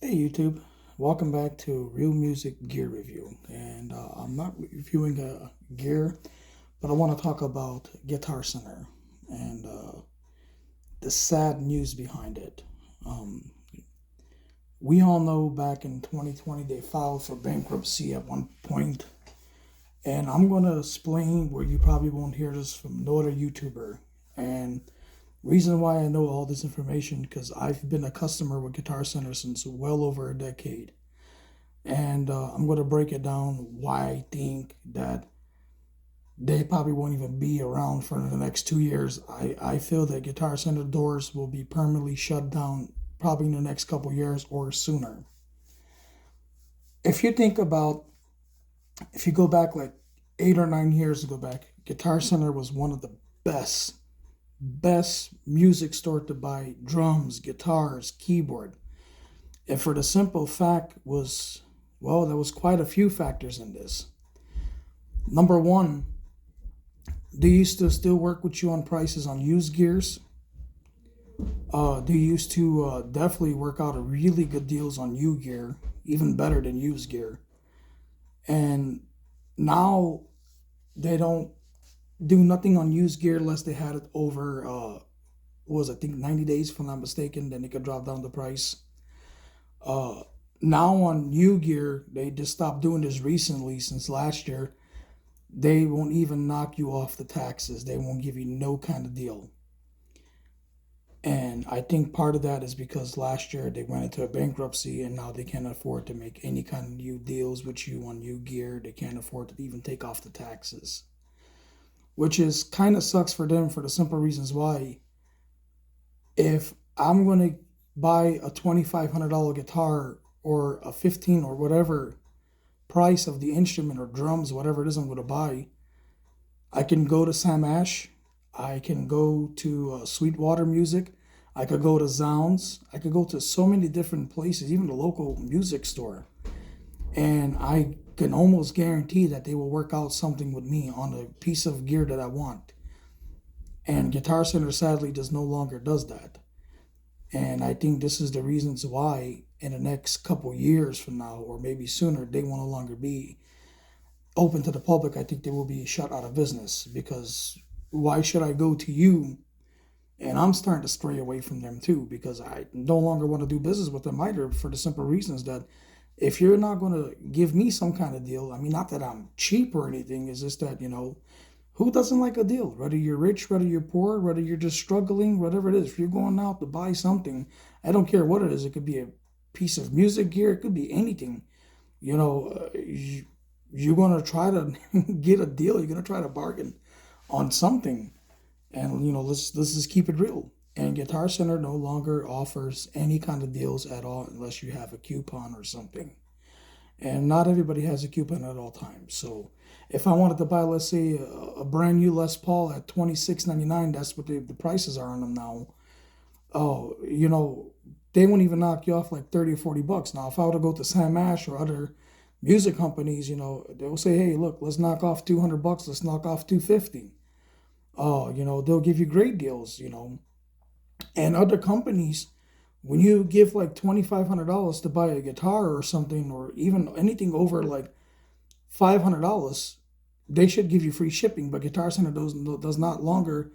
Hey YouTube, welcome back to Real Music Gear Review. And I'm not reviewing gear, but I want to talk about Guitar Center and the sad news behind it. Um, we all know back in 2020 they filed for bankruptcy at one point, and I'm going to explain where you probably won't hear this from no other YouTuber. And reason why I know all this information because I've been a customer with Guitar Center since well over a decade. And I'm going to break it down why I think that they probably won't even be around for the next 2 years. I feel that Guitar Center doors will be permanently shut down probably in the next couple years or sooner. If you think about, if you go back like 8 or 9 years ago back, Guitar Center was one of the best music store to buy drums, guitars, keyboard. And for the simple fact was, well, there was quite a few factors in this. Number one, they used to still work with you on prices on used gears. They used to definitely work out a really good deals on new gear, even better than used gear. And now they don't do nothing on used gear unless they had it over, was I think 90 days, if I'm not mistaken, then they could drop down the price. Uh, Now on new gear, they just stopped doing this recently since last year. They won't even knock you off the taxes. They won't give you no kind of deal. And I think part of that is because last year they went into a bankruptcy and now they can't afford to make any kind of new deals with you on new gear. They can't afford to even take off the taxes, which is kind of sucks for them for the simple reasons why. If I'm going to buy a $2,500 guitar or a 15 or whatever price of the instrument or drums, whatever it is I'm going to buy, I can go to Sam Ash. I can go to Sweetwater Music. I could go to Zounds. I could go to so many different places, even the local music store. And I can almost guarantee that they will work out something with me on a piece of gear that I want. And Guitar Center sadly just no longer does that. And I think this is the reasons why in the next couple years from now, or maybe sooner, they will no longer be open to the public. I think they will be shut out of business because why should I go to you? And I'm starting to stray away from them too because I no longer want to do business with them either for the simple reasons that if you're not going to give me some kind of deal, I mean, not that I'm cheap or anything, it's just that, who doesn't like a deal? Whether you're rich, whether you're poor, whether you're just struggling, whatever it is, if you're going out to buy something, I don't care what it is. It could be a piece of music gear, it could be anything. You're going to try to get a deal. You're going to try to bargain on something. And, let's just keep it real. And Guitar Center no longer offers any kind of deals at all unless you have a coupon or something. And not everybody has a coupon at all times. So if I wanted to buy, let's say, a brand new Les Paul at $26.99, that's what the prices are on them now. Oh, they won't even knock you off like 30 or $40. Now, if I were to go to Sam Ash or other music companies, they'll say, hey, look, let's knock off $200, let's knock off 250. Oh, they'll give you great deals. And other companies, when you give like $2,500 to buy a guitar or something, or even anything over like $500, they should give you free shipping. But Guitar Center does not longer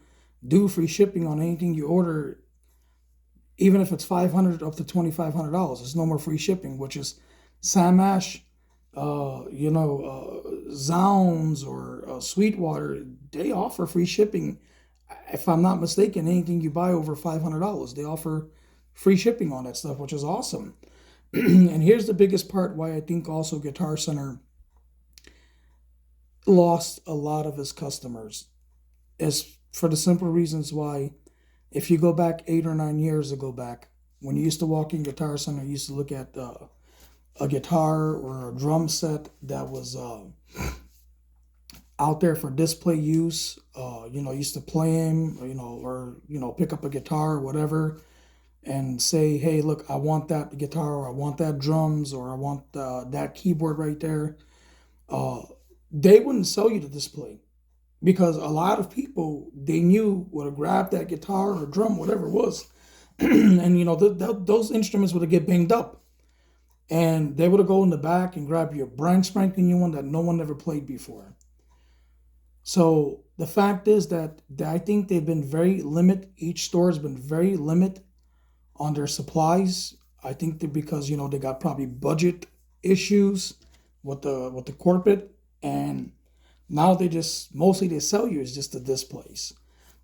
do free shipping on anything you order, even if it's $500 up to $2,500. There's no more free shipping, which is Sam Ash, Zounds or Sweetwater. They offer free shipping. If I'm not mistaken, anything you buy over $500, they offer free shipping on that stuff, which is awesome. And here's the biggest part why I think also Guitar Center lost a lot of his customers is for the simple reasons why if you go back 8 or 9 years ago back, when you used to walk in Guitar Center, you used to look at a guitar or a drum set that was out there for display use. Used to play him, or pick up a guitar or whatever and say, hey, look, I want that guitar or I want that drums or I want that keyboard right there. Uh, they wouldn't sell you the display because a lot of people they knew would have grabbed that guitar or drum, whatever it was, and those instruments would have get banged up. and they would go in the back and grab your brand spanking new one that no one ever played before. So the fact is that I think they've been very limit. Each store has been very limit on their supplies. I think that because they got probably budget issues with the corporate, and now they just mostly they sell you is just the displays.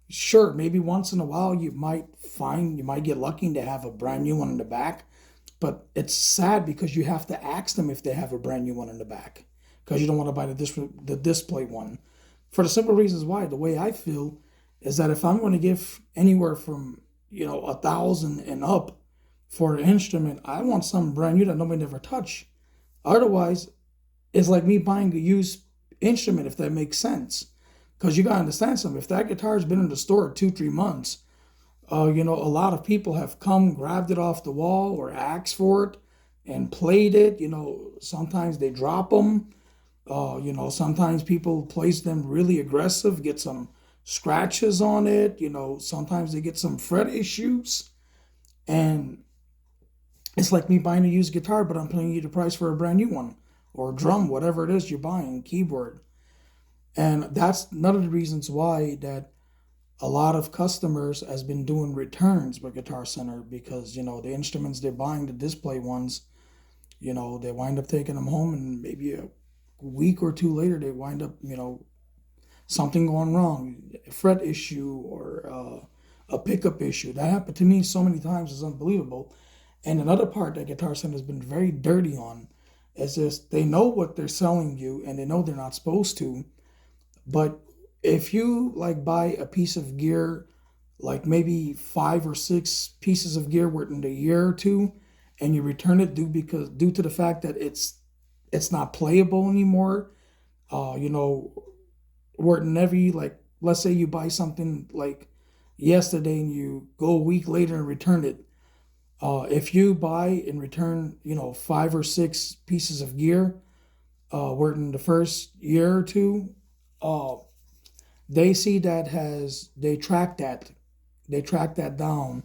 Sure, maybe once in a while you might get lucky to have a brand new one in the back, but it's sad because you have to ask them if they have a brand new one in the back because you don't want to buy the display one. For the simple reasons why, the way I feel is that if I'm going to give anywhere from 1,000 and up for an instrument, I want something brand new that nobody never touched. Otherwise, it's like me buying a used instrument, if that makes sense. Because you gotta understand something. If that guitar's been in the store 2, 3 months, a lot of people have come, grabbed it off the wall, or asked for it and played it. Sometimes they drop them. Sometimes people place them really aggressive, get some scratches on it. Sometimes they get some fret issues, and it's like me buying a used guitar, but I'm paying you the price for a brand new one, or drum, whatever it is you're buying, keyboard. And that's none of the reasons why that a lot of customers has been doing returns with Guitar Center, because the instruments they're buying, the display ones, they wind up taking them home, and maybe a week or two later they wind up something going wrong, a fret issue or a pickup issue. That happened to me so many times, it's unbelievable. And another part that Guitar Center has been very dirty on is just they know what they're selling you and they know they're not supposed to. But if you like buy a piece of gear, like maybe 5 or 6 pieces of gear within a year or two, and you return it due to the fact that it's not playable anymore, whenever you, like, let's say you buy something like yesterday and you go a week later and return it. If you buy and return, 5 or 6 pieces of gear, within the first year or two, uh, they see that they track that down,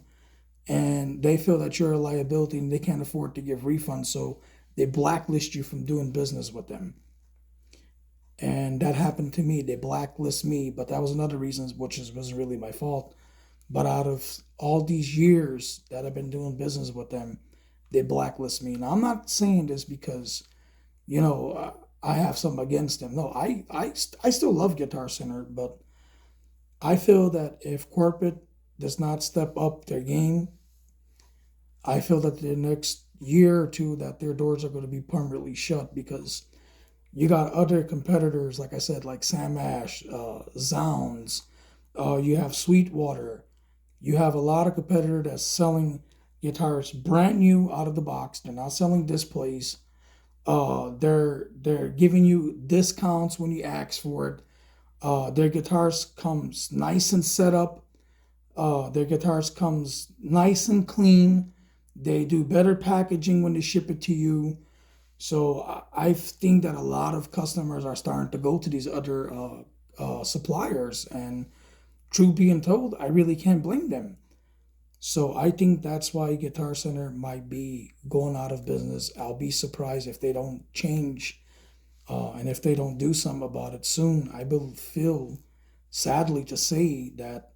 and they feel that you're a liability and they can't afford to give refunds, so they blacklist you from doing business with them. And that happened to me. They blacklist me, but that was another reason, which wasn't really my fault. But out of all these years that I've been doing business with them, they blacklist me. Now I'm not saying this because I have something against them. No, I still love Guitar Center, but I feel that if corporate does not step up their game, I feel that the next year or two that their doors are going to be permanently shut, because you got other competitors, like I said, like Sam Ash, Zounds, you have Sweetwater, you have a lot of competitors that's selling guitars brand new out of the box. They're not selling displays. They're giving you discounts when you ask for it. Their guitars comes nice and set up. Their guitars comes nice and clean. They do better packaging when they ship it to you. So I think that a lot of customers are starting to go to these other suppliers, and truth being told, I really can't blame them. So I think that's why Guitar Center might be going out of business. I'll be surprised if they don't change, and if they don't do something about it soon. I will feel sadly to say that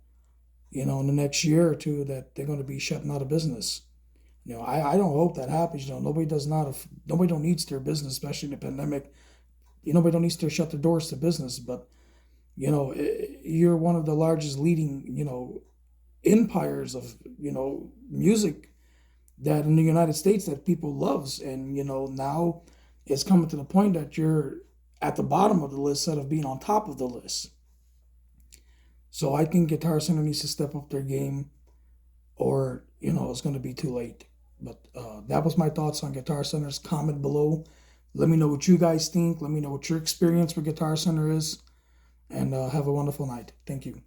in the next year or two that they're going to be shutting out of business. I don't hope that happens. Nobody don't needs their business, especially in the pandemic. Nobody don't need to shut their doors to business, but you're one of the largest leading empires of music that in the United States that people loves, and now it's coming to the point that you're at the bottom of the list instead of being on top of the list. So I think Guitar Center needs to step up their game, or it's going to be too late. But that was my thoughts on Guitar Center's. Comment below. Let me know what you guys think. Let me know what your experience with Guitar Center is, and have a wonderful night. Thank you.